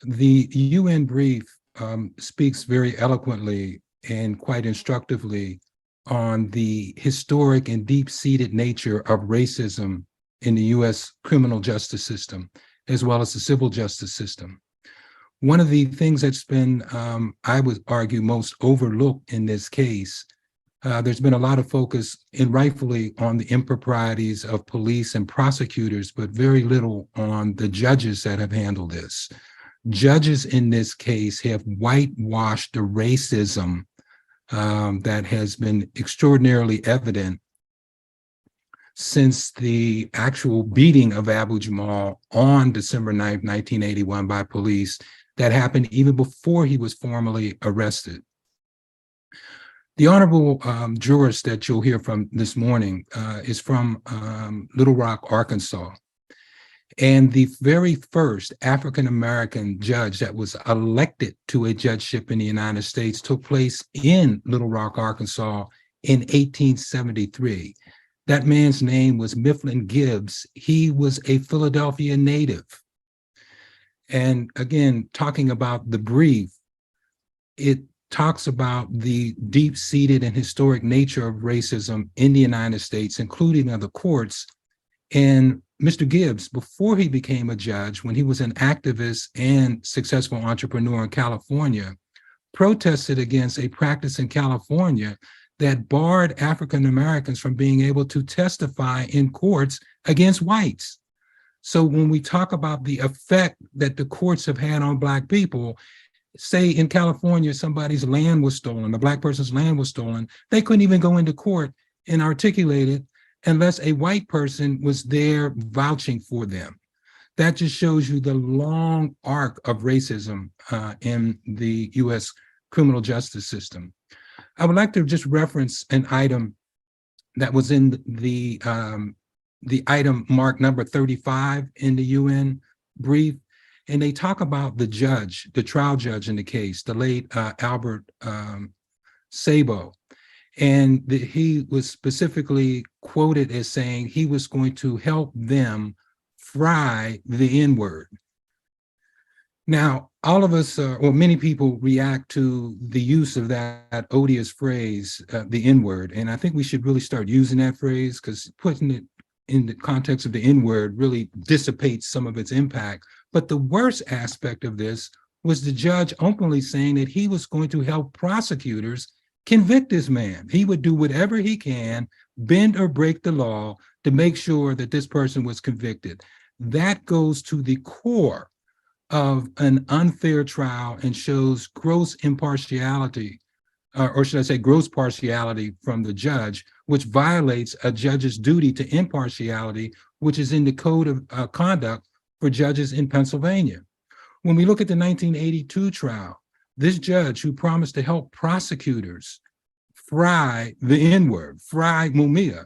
The UN brief speaks very eloquently and quite instructively on the historic and deep-seated nature of racism in the US criminal justice system, as well as the civil justice system. One of the things that's been, I would argue, most overlooked in this case, there's been a lot of focus, and rightfully, on the improprieties of police and prosecutors, but very little on the judges that have handled this. Judges in this case have whitewashed the racism that has been extraordinarily evident since the actual beating of Abu-Jamal on December 9th, 1981 by police that happened even before he was formally arrested. The honorable jurist that you'll hear from this morning is from Little Rock, Arkansas. And the very first African-American judge that was elected to a judgeship in the United States took place in Little Rock, Arkansas in 1873. That man's name was Mifflin Gibbs. He was a Philadelphia native. And again, talking about the brief, it talks about the deep-seated and historic nature of racism in the United States, including other courts. And Mr. Gibbs, before he became a judge, when he was an activist and successful entrepreneur in California, protested against a practice in California that barred African Americans from being able to testify in courts against whites. So when we talk about the effect that the courts have had on Black people, say in California, somebody's land was stolen, a Black person's land was stolen, they couldn't even go into court and articulate it unless a white person was there vouching for them. That just shows you the long arc of racism in the US criminal justice system. I would like to just reference an item that was in the item marked number 35 in the UN brief, and they talk about the judge, the trial judge in the case, the late Albert Sabo. And he was specifically quoted as saying he was going to help them fry the N-word. Now, all of us, or many people, react to the use of that odious phrase, the N-word. And I think we should really start using that phrase, because putting it in the context of the N-word really dissipates some of its impact. But the worst aspect of this was the judge openly saying that he was going to help prosecutors convict this man. He would do whatever he can, bend or break the law, to make sure that this person was convicted. That goes to the core of an unfair trial and shows gross impartiality, or should I say gross partiality from the judge, which violates a judge's duty to impartiality, which is in the code of conduct for judges in Pennsylvania. When we look at the 1982 trial, this judge who promised to help prosecutors fry the N-word, fry Mumia,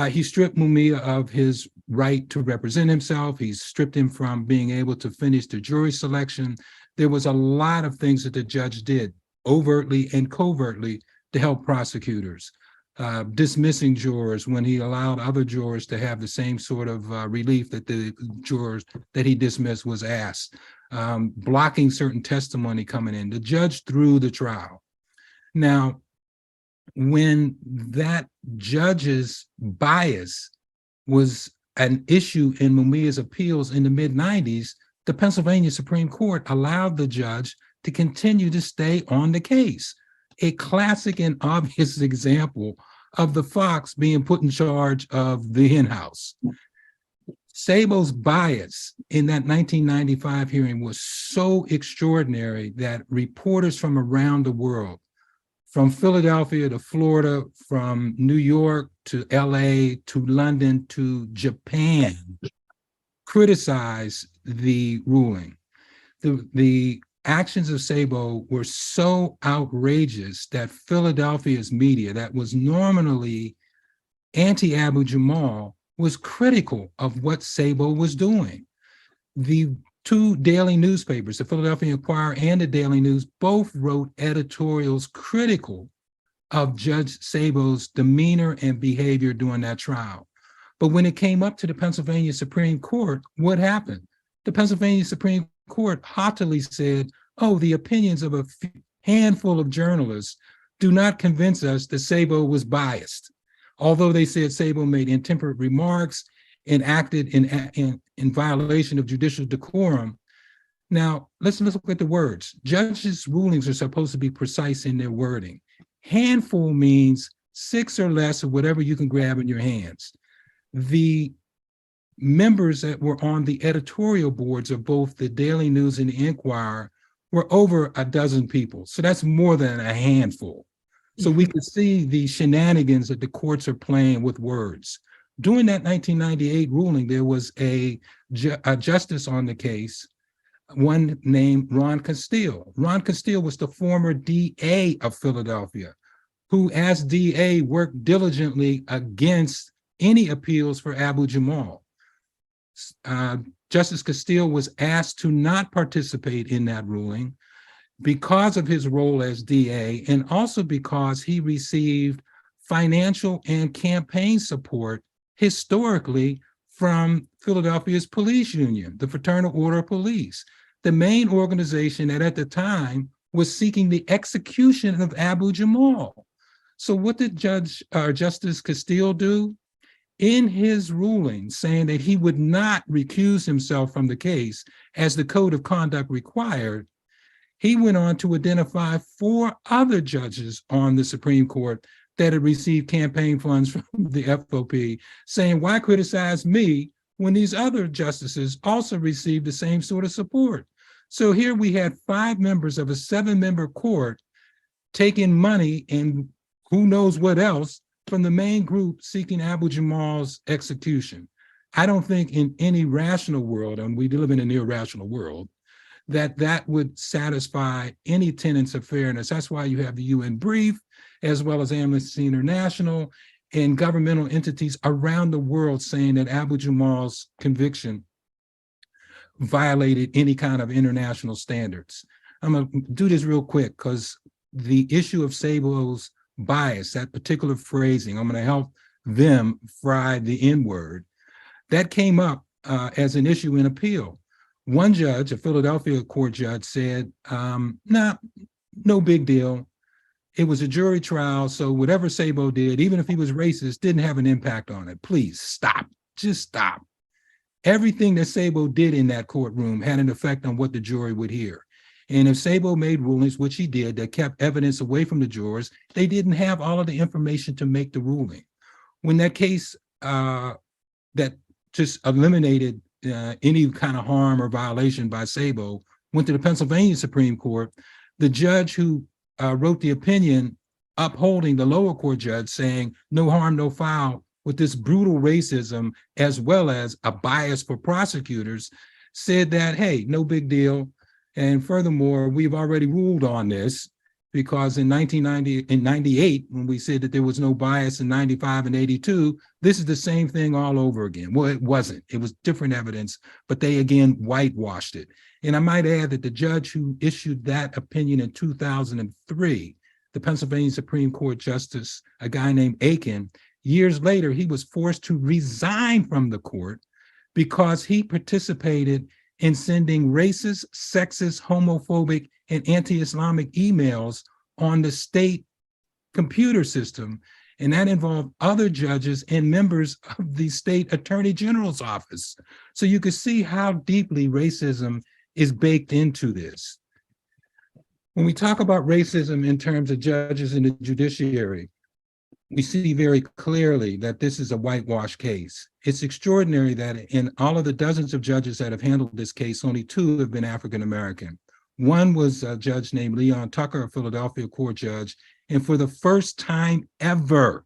he stripped Mumia of his right to represent himself. He stripped him from being able to finish the jury selection. There was a lot of things that the judge did overtly and covertly to help prosecutors, dismissing jurors when he allowed other jurors to have the same sort of relief that the jurors that he dismissed was asked, blocking certain testimony coming in. The judge threw the trial. Now, when that judge's bias was an issue in Mumia's appeals in the mid-90s, the Pennsylvania Supreme Court allowed the judge to continue to stay on the case. A classic and obvious example of the fox being put in charge of the hen house. Sabo's bias in that 1995 hearing was so extraordinary that reporters from around the world, from Philadelphia to Florida, from New York to LA to London to Japan, criticized the ruling. The actions of Sabo were so outrageous that Philadelphia's media, that was normally anti-Abu-Jamal, was critical of what Sabo was doing. The two daily newspapers, the Philadelphia Inquirer and the Daily News, both wrote editorials critical of Judge Sabo's demeanor and behavior during that trial. But when it came up to the Pennsylvania Supreme Court, what happened? The Pennsylvania Supreme Court haughtily said, oh, the opinions of a handful of journalists do not convince us that Sabo was biased. Although they said Sabo made intemperate remarks and acted in violation of judicial decorum. Now, let's look at the words. Judges' rulings are supposed to be precise in their wording. Handful means 6 or less of whatever you can grab in your hands. The members that were on the editorial boards of both the Daily News and the Inquirer were over a dozen people. So that's more than a handful. So we could see the shenanigans that the courts are playing with words. During that 1998 ruling, there was a justice on the case, one named Ron Castile. Ron Castile was the former DA of Philadelphia, who as DA worked diligently against any appeals for Abu-Jamal. Justice Castile was asked to not participate in that ruling because of his role as DA, and also because he received financial and campaign support historically from Philadelphia's police union, the Fraternal Order of Police, the main organization that at the time was seeking the execution of Abu-Jamal. So what did Justice Castile do? In his ruling, saying that he would not recuse himself from the case as the code of conduct required, he went on to identify 4 other judges on the Supreme Court that had received campaign funds from the FOP, saying, why criticize me when these other justices also received the same sort of support? So here we had 5 members of a 7-member court taking money and who knows what else from the main group seeking Abu-Jamal's execution. I don't think in any rational world, and we live in an irrational world, that would satisfy any tenets of fairness. That's why you have the UN brief, as well as Amnesty International and governmental entities around the world saying that Abu-Jamal's conviction violated any kind of international standards. I'm gonna do this real quick because the issue of Sabo's bias, that particular phrasing, I'm gonna help them fry the N-word, that came up as an issue in appeal. One judge, a Philadelphia court judge, said, nah, no big deal. It was a jury trial, so whatever Sabo did, even if he was racist, didn't have an impact on it. Please stop, just stop. Everything that Sabo did in that courtroom had an effect on what the jury would hear. And if Sabo made rulings, which he did, that kept evidence away from the jurors, they didn't have all of the information to make the ruling. When that case that just eliminated any kind of harm or violation by Sabo went to the Pennsylvania Supreme Court, the judge who wrote the opinion upholding the lower court judge saying no harm, no foul with this brutal racism, as well as a bias for prosecutors, said that, hey, no big deal. And furthermore, we've already ruled on this because in 98, when we said that there was no bias in 95 and 82, this is the same thing all over again. Well, it wasn't. It was different evidence, but they again whitewashed it. And I might add that the judge who issued that opinion in 2003, the Pennsylvania Supreme Court Justice, a guy named Aiken, years later, he was forced to resign from the court because he participated in sending racist, sexist, homophobic, and anti-Islamic emails on the state computer system. And that involved other judges and members of the state attorney general's office. So you could see how deeply racism is baked into this. When we talk about racism in terms of judges in the judiciary, we see very clearly that this is a whitewash case. It's extraordinary that in all of the dozens of judges that have handled this case, only 2 have been African-American. One was a judge named Leon Tucker, a Philadelphia court judge, and for the first time ever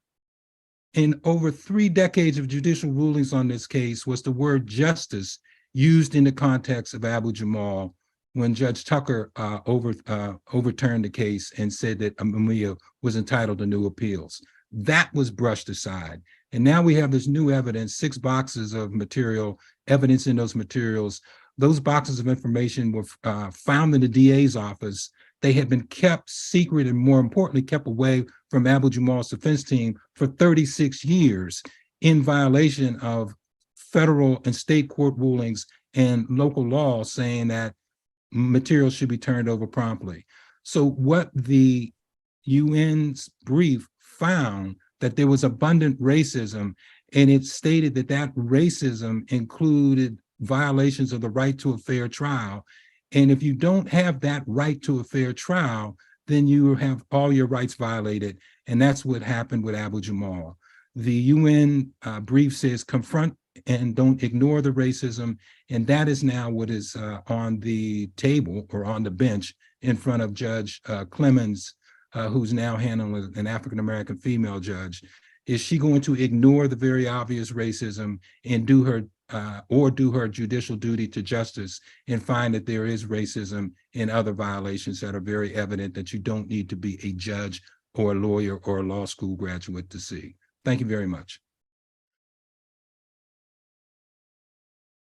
in over 3 decades of judicial rulings on this case was the word justice used in the context of Abu-Jamal when Judge Tucker overturned the case and said that Mumia was entitled to new appeals. That was brushed aside. And now we have this new evidence, 6 boxes of material, evidence in those materials. Those boxes of information were found in the DA's office. They had been kept secret and, more importantly, kept away from Abu-Jamal's defense team for 36 years in violation of federal and state court rulings and local law saying that materials should be turned over promptly. So what the UN's brief found that there was abundant racism, and it stated that that racism included violations of the right to a fair trial. And if you don't have that right to a fair trial, then you have all your rights violated. And that's what happened with Abu-Jamal. The UN brief says confront and don't ignore the racism. And that is now what is on the table or on the bench in front of Judge Clemens, who's now handling an African-American female judge. Is she going to ignore the very obvious racism and do her judicial duty to justice and find that there is racism in other violations that are very evident that you don't need to be a judge or a lawyer or a law school graduate to see? Thank you very much.